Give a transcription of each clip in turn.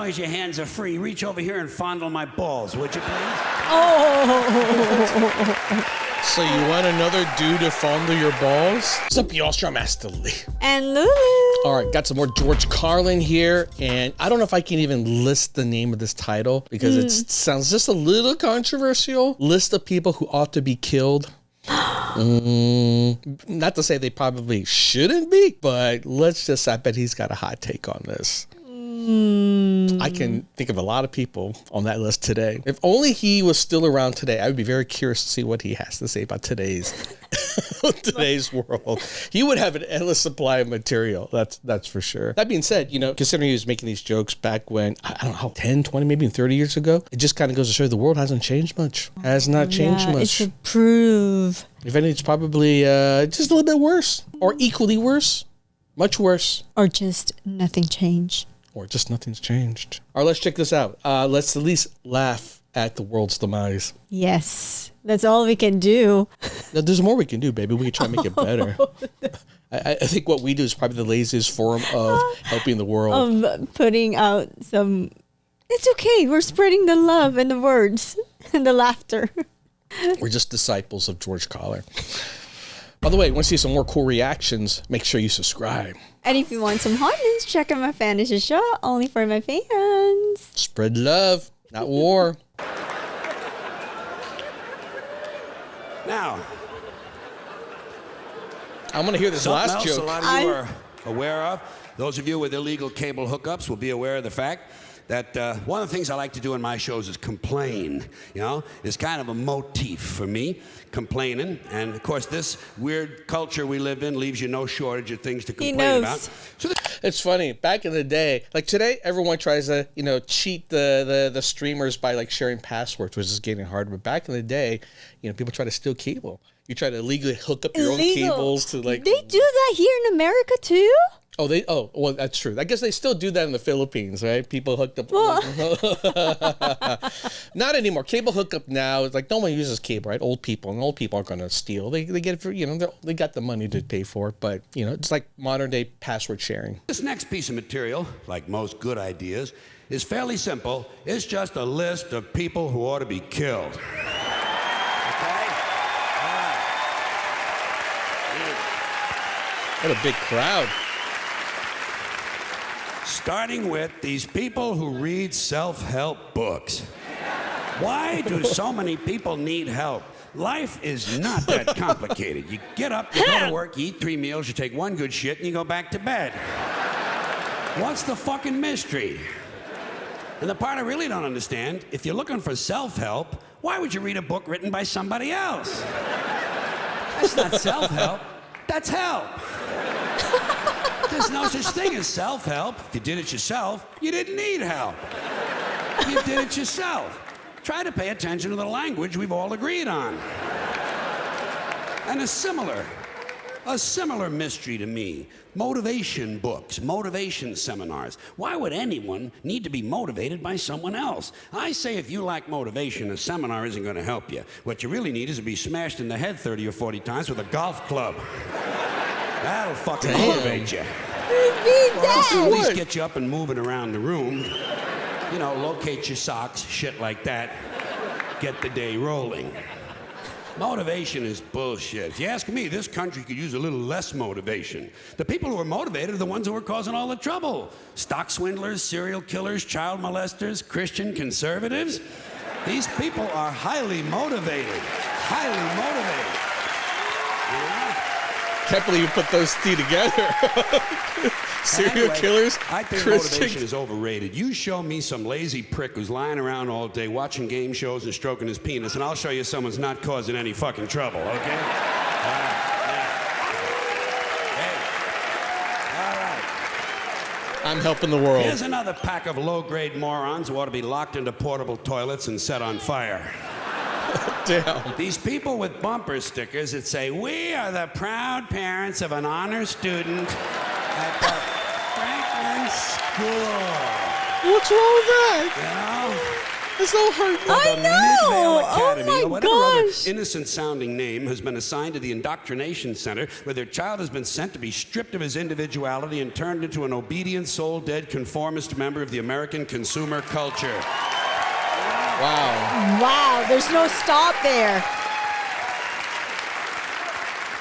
long as your hands are free, reach over here and fondle my balls, would you please? Oh. So you want another dude to fondle your balls? What's up, y'all? I'm Master Lee. And Lulu. All right, got some more George Carlin here, and I don't know if I can even list the name of this title because it sounds just a little controversial. List of people who ought to be killed. Not to say they probably shouldn't be, but I bet he's got a hot take on this. I can think of a lot of people on that list today. If only he was still around today, I would be very curious to see what he has to say about today's world. He would have an endless supply of material. That's for sure. That being said, considering he was making these jokes back when, I don't know, how 10, 20, maybe 30 years ago, it just kind of goes to show the world hasn't changed much. Has not changed much. It should prove. If anything, it's probably just a little bit worse or equally worse, much worse. Or just nothing changed. Or just nothing's changed. All right, let's check this out. Let's at least laugh at the world's demise. Yes, that's all we can do. Now, there's more we can do, baby. We can try to make it better. I think what we do is probably the laziest form of helping the world. Putting out some... It's okay. We're spreading the love and the words and the laughter. We're just disciples of George Carlin. By the way, want to see some more cool reactions, make sure you subscribe. And if you want some hotness, check out my fantasy show, only for my fans. Spread love, not war. Now, I'm going to hear this last joke. A lot of you are aware of. Those of you with illegal cable hookups will be aware of the fact that one of the things I like to do in my shows is complain. It's kind of a motif for me, complaining. And of course, this weird culture we live in leaves you no shortage of things to complain about. It's funny. Back in the day, like today, everyone tries to, cheat the streamers by like sharing passwords, which is getting harder. But back in the day, people try to steal cable. You try to illegally hook up your own cables to like. They do that here in America too? Well, that's true. I guess they still do that in the Philippines, right? People hooked up. Not anymore. Cable hookup now is like no one uses cable, right? Old people aren't going to steal. They get it for, they got the money to pay for it, but it's like modern day password sharing. This next piece of material, like most good ideas, is fairly simple. It's just a list of people who ought to be killed. Okay? All right. What a big crowd. Starting with these people who read self-help books. Why do so many people need help? Life is not that complicated. You get up, you go to work, you eat 3 meals, you take 1 good shit, and you go back to bed. What's the fucking mystery? And the part I really don't understand, if you're looking for self-help, why would you read a book written by somebody else? That's not self-help, that's help. There's no such thing as self-help. If you did it yourself, you didn't need help. You did it yourself. Try to pay attention to the language we've all agreed on. And a similar mystery to me, motivation books, motivation seminars. Why would anyone need to be motivated by someone else? I say if you lack motivation, a seminar isn't going to help you. What you really need is to be smashed in the head 30 or 40 times with a golf club. That'll fucking motivate you. At least get you up and moving around the room. Locate your socks, shit like that. Get the day rolling. Motivation is bullshit. If you ask me, this country could use a little less motivation. The people who are motivated are the ones who are causing all the trouble. Stock swindlers, serial killers, child molesters, Christian conservatives. These people are highly motivated. Highly motivated. Can't believe you put those two together. Serial killers, I think motivation is overrated. You show me some lazy prick who's lying around all day watching game shows and stroking his penis, and I'll show you someone's not causing any fucking trouble, okay? All right. Hey. All right. I'm helping the world. Here's another pack of low-grade morons who ought to be locked into portable toilets and set on fire. Damn. These people with bumper stickers that say, "We are the proud parents of an honor student at the Franklin School." What's wrong with that? It's so hurtful. The Midvale Academy, Oh my or whatever other gosh. innocent-sounding name, has been assigned to the indoctrination center, where their child has been sent to be stripped of his individuality and turned into an obedient, soul-dead, conformist member of the American consumer culture. Wow. Wow, there's no stop there.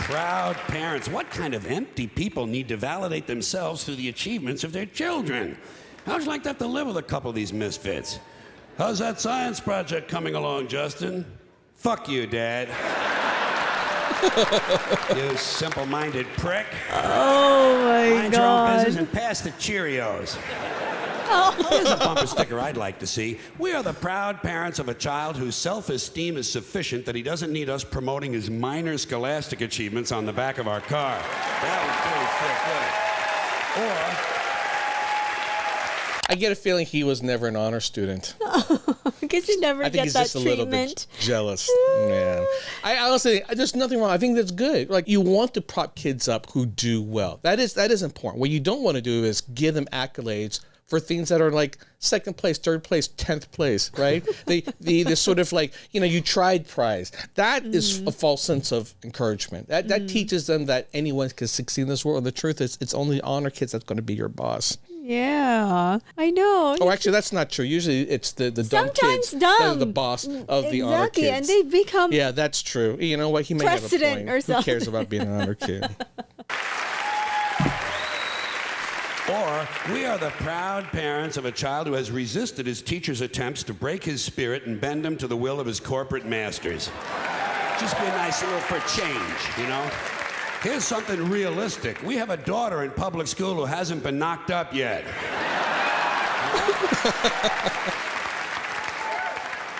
Proud parents. What kind of empty people need to validate themselves through the achievements of their children? How'd you like to have to live with a couple of these misfits? How's that science project coming along, Justin? Fuck you, Dad. You simple-minded prick. Oh my Mind your own business God. and pass the Cheerios. Here's a bumper sticker I'd like to see. We are the proud parents of a child whose self-esteem is sufficient that he doesn't need us promoting his minor scholastic achievements on the back of our car. That would really feel good. Or I get a feeling he was never an honor student. I guess you never I think get he's that just a little treatment. bit jealous. Yeah. I honestly, there's nothing wrong. I think that's good. Like, you want to prop kids up who do well. That is important. What you don't want to do is give them accolades for things that are like second place, third place, 10th place, right? the sort of like, you tried prize. That is a false sense of encouragement. That teaches them that anyone can succeed in this world. And the truth is, it's only honor kids that's going to be your boss. Yeah, I know. Oh, actually, that's not true. Usually it's the dumb Sometimes kids dumb. that are the boss of the honor Exactly, kids. and they become Yeah, that's true. You know what? He may have a Precedent point. or Who something. cares about being an honor kid? Or we are the proud parents of a child who has resisted his teacher's attempts to break his spirit and bend him to the will of his corporate masters. Just be nice a little for change. Here's something realistic. We have a daughter in public school who hasn't been knocked up yet.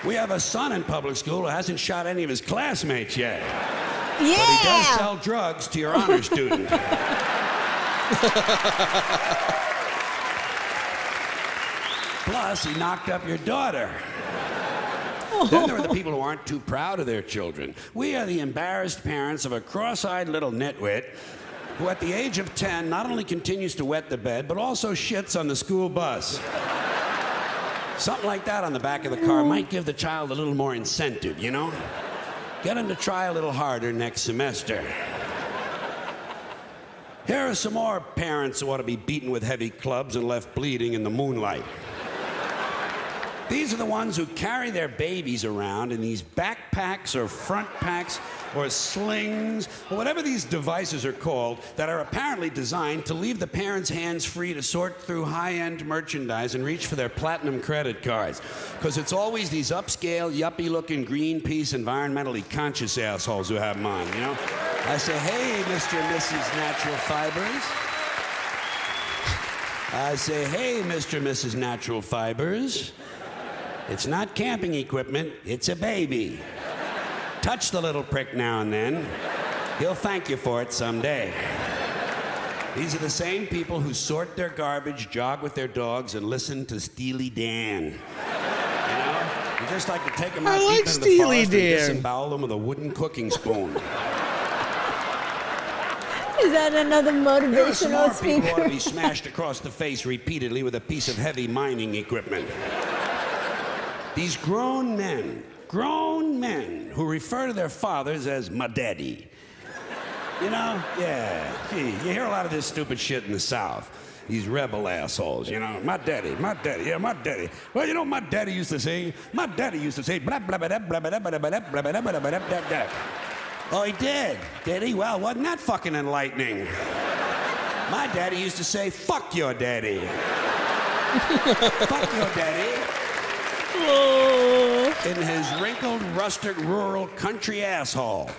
We have a son in public school who hasn't shot any of his classmates yet. But he does yeah. sell drugs to your honor student. Plus, he knocked up your daughter. Then there are the people who aren't too proud of their children. We are the embarrassed parents of a cross-eyed little nitwit who at the age of 10 not only continues to wet the bed, but also shits on the school bus. Something like that on the back of the car might give the child a little more incentive, Get him to try a little harder next semester. Here are some more parents who ought to be beaten with heavy clubs and left bleeding in the moonlight. These are the ones who carry their babies around in these backpacks or front packs or slings or whatever these devices are called that are apparently designed to leave the parents' hands free to sort through high-end merchandise and reach for their platinum credit cards. Because it's always these upscale, yuppie-looking, Greenpeace, environmentally conscious assholes who have mine, I say, hey, Mr. and Mrs. Natural Fibers. I say, hey, Mr. and Mrs. Natural Fibers. It's not camping equipment, it's a baby. Touch the little prick now and then. He'll thank you for it someday. These are the same people who sort their garbage, jog with their dogs, and listen to Steely Dan. You just like to take them out deep into the forest and disembowel them with a wooden cooking spoon. Is that another There are some more motivational people who ought to speaker? be smashed across the face repeatedly with a piece of heavy mining equipment. These grown men who refer to their fathers as my daddy. Yeah. Gee, you hear a lot of this stupid shit in the South. These rebel assholes, my daddy, yeah, my daddy. Well, you know what my daddy used to say? My daddy used to say, blah, blah, blah, blah, blah, blah, blah, blah, blah, blah, blah, blah, blah. Oh, he did? Did he? Well, wasn't that fucking enlightening? My daddy used to say, fuck your daddy. Fuck your daddy. In his wrinkled, rustic, rural, country asshole.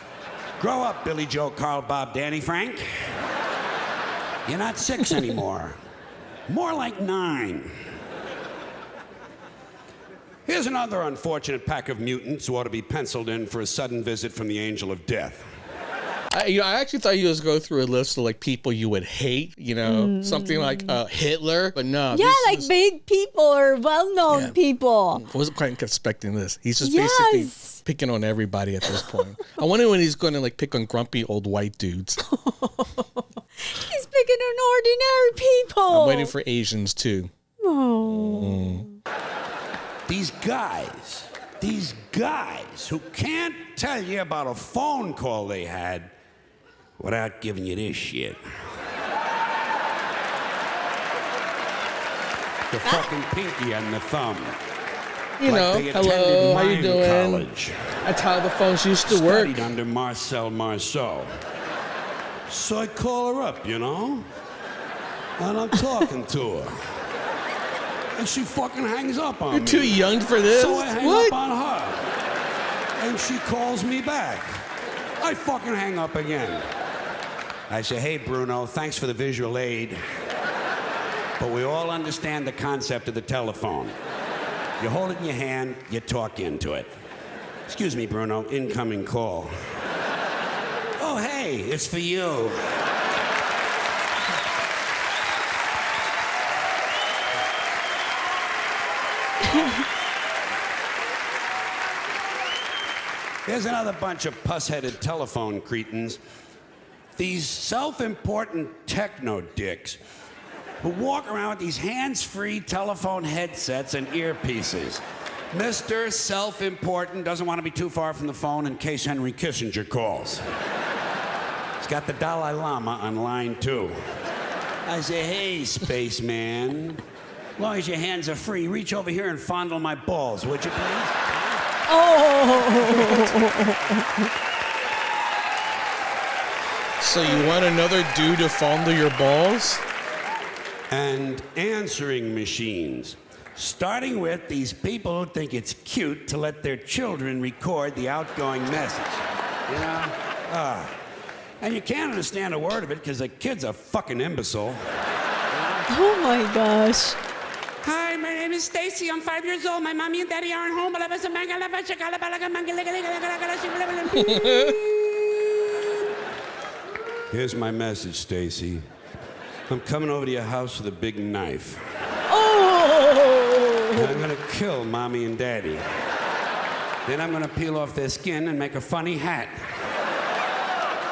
Grow up, Billy Joe, Carl, Bob, Danny, Frank. You're not 6 anymore. More like 9. Here's another unfortunate pack of mutants who ought to be penciled in for a sudden visit from the angel of death. I actually thought you was go through a list of like people you would hate, something like Hitler, but no. Yeah, like big people or well-known people. I wasn't quite expecting this. He's just Yes. basically picking on everybody at this point. I wonder when he's going to like pick on grumpy old white dudes. He's picking on ordinary people. I'm waiting for Asians too. Oh. These these guys who can't tell you about a phone call they had without giving you this shit. The fucking pinky and the thumb. You know, they hello, attended how you mime doing? college. That's how the phones used to work. Studied under Marcel Marceau. So I call her up, you know? And I'm talking to her. And she fucking hangs up on me. You're too young for this? So I hang What? up on her. And she calls me back. I fucking hang up again. I say, hey, Bruno, thanks for the visual aid. But we all understand the concept of the telephone. You hold it in your hand, you talk into it. Excuse me, Bruno, incoming call. Oh, hey, it's for you. Here's another bunch of puss-headed telephone cretins. These self-important techno dicks who walk around with these hands-free telephone headsets and earpieces. Mr. Self-Important doesn't want to be too far from the phone in case Henry Kissinger calls. He's got the Dalai Lama on line 2. I say, hey, spaceman, as long as your hands are free, reach over here and fondle my balls, would you please? So you want another dude to fondle your balls? And answering machines. Starting with these people who think it's cute to let their children record the outgoing message. You know? And you can't understand a word of it because the kid's a fucking imbecile. Oh my gosh. Hi, my name is Stacy. I'm 5 years old. My mommy and daddy aren't home. Here's my message, Stacy. I'm coming over to your house with a big knife. Oh! And I'm gonna kill mommy and daddy. Then I'm gonna peel off their skin and make a funny hat.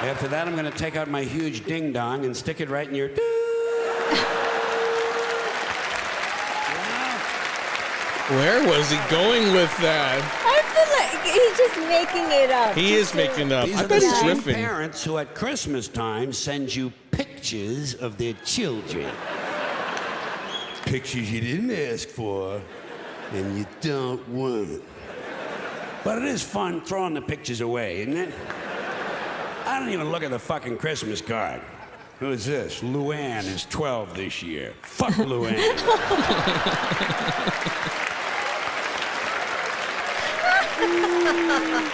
After that, I'm gonna take out my huge ding-dong and stick it right in your... Where was he going with that? I feel like he's just making it up. He is making up. These I are bet the he's same riffing. parents who at Christmas time send you pictures of their children. Pictures you didn't ask for and you don't want. But it is fun throwing the pictures away, isn't it? I don't even look at the fucking Christmas card. Who's this? Luann is 12 this year. Fuck Luann.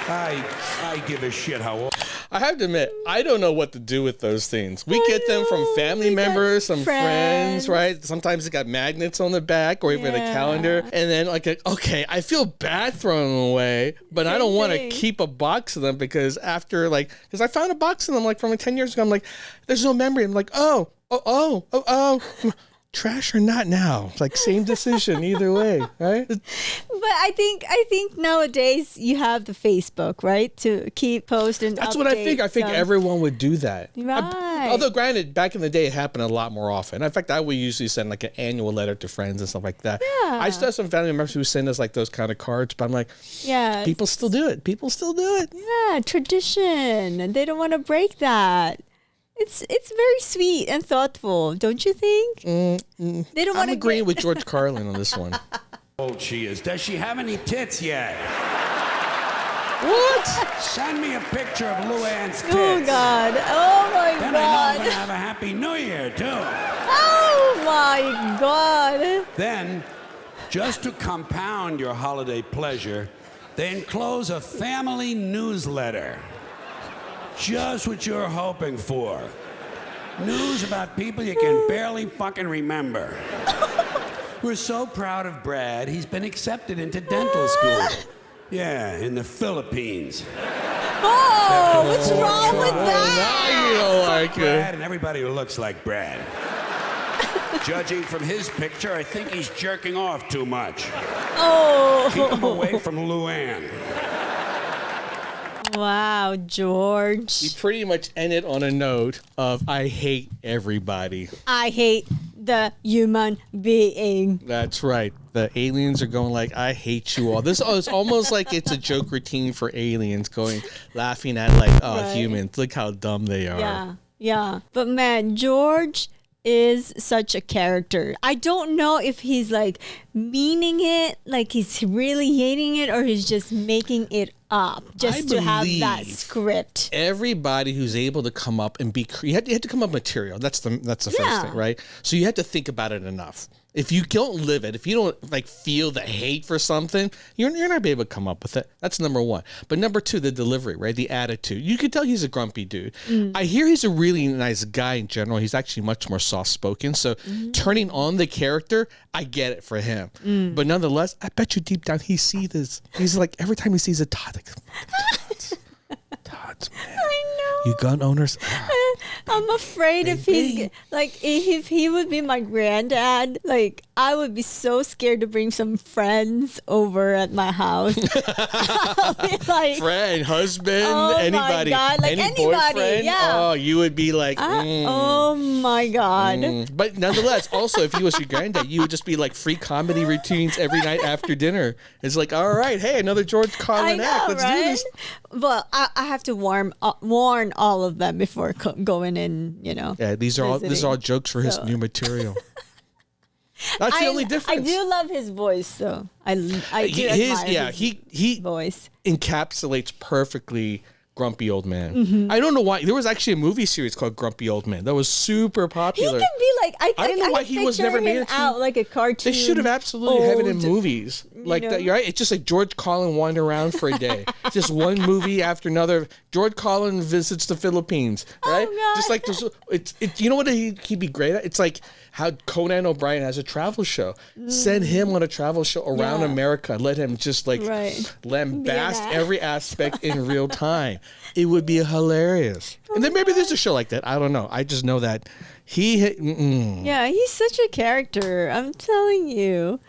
I give a shit how old. I have to admit, I don't know what to do with those things. We get them from family we got members, some friends, friends. right? Sometimes they got magnets on the back or even a Yeah. calendar. And then okay, I feel bad throwing them away, but I Same don't want to thing. keep a box of them because after because I found a box of them from 10 years ago. I'm like, there's no memory. I'm like, oh. Trash or not now? Same decision either way, right? But I think nowadays you have the Facebook, right, to keep post and That's what I think. I think updates, everyone would do that. Right. Although, granted, back in the day, it happened a lot more often. In fact, I would usually send an annual letter to friends and stuff like that. Yeah. I still have some family members who send us those kind of cards, but I'm like, Yeah. people still do it. People still do it. Yeah, tradition, and they don't want to break that. It's very sweet and thoughtful, don't you think? They don't want I'm to agreeing with George Carlin on this one. How old she is. Does she have any tits yet? What? Send me a picture of Luann's tits. Oh God! Oh my Then I know I'm God! gonna have a happy new year, too. Oh my God! Then, just to compound your holiday pleasure, they enclose a family newsletter. Just what you're hoping for. News about people you can barely fucking remember. We're so proud of Brad. He's been accepted into dental school. Yeah, in the Philippines. Oh, what's wrong with that? Now you don't like Brad it. and everybody who looks like Brad. Judging from his picture, I think he's jerking off too much. Keep him Oh, away from Luann. wow, You George! pretty much ended on a note of I hate everybody. I hate the human being. That's right. The aliens are going like, I hate you all. This is almost like it's a joke routine for aliens laughing at like, oh, Right. humans, look how dumb they are. Yeah, yeah. But man, George is such a character. I don't know if he's like meaning it, like he's really hating it, or he's just making it up just to have that believe script. Everybody who's able to come up and you had to come up with material. That's the first Yeah. thing, right? So you have to think about it enough. If you don't live it, if you don't like feel the hate for something, you're not gonna be able to come up with it. That's number one. But number two, the delivery, right? The attitude. You can tell he's a grumpy dude. I hear he's a really nice guy in general. He's actually much more soft spoken. So turning on the character, I get it for him. But nonetheless, I bet you deep down he sees this. He's like every time he sees a Todd, like Todd's man. I know. You gun owners. I'm afraid if he's like, if he would be my granddad, like I would be so scared to bring some friends over at my house. I'll be like, Friend, husband, Oh my anybody, God, like any anybody, boyfriend. yeah. Oh, you would be like, oh my God. But nonetheless, also if he was your granddad, you would just be like free comedy routines every night after dinner. It's like, all right, hey, another George I Carlin act. know, Let's do right? this. But I have to warn all of them before going in, you know. Yeah, these are all jokes for his So- new material. That's the only difference. I do love his voice, though. I do admire his he voice. encapsulates perfectly Grumpy Old Man. Mm-hmm. I don't know why. There was actually a movie series called Grumpy Old Man that was super He popular. can be like I don't know why he was never made him into- out like a cartoon. They should have absolutely had it in old, movies like know? that. You're right. It's just like George Carlin wandering around for a day, just one movie after another. George Carlin visits the Philippines, right? God. Just like this. It's you know what he'd be great at? It's like how Conan O'Brien has a travel show. Send him on a travel show around Yeah. America. Let him just like Right. lambast Be an every aspect in real time. It would be hilarious. And then maybe there's a show like that. I don't know. I just know that he hit. Yeah, he's such a character. I'm telling you.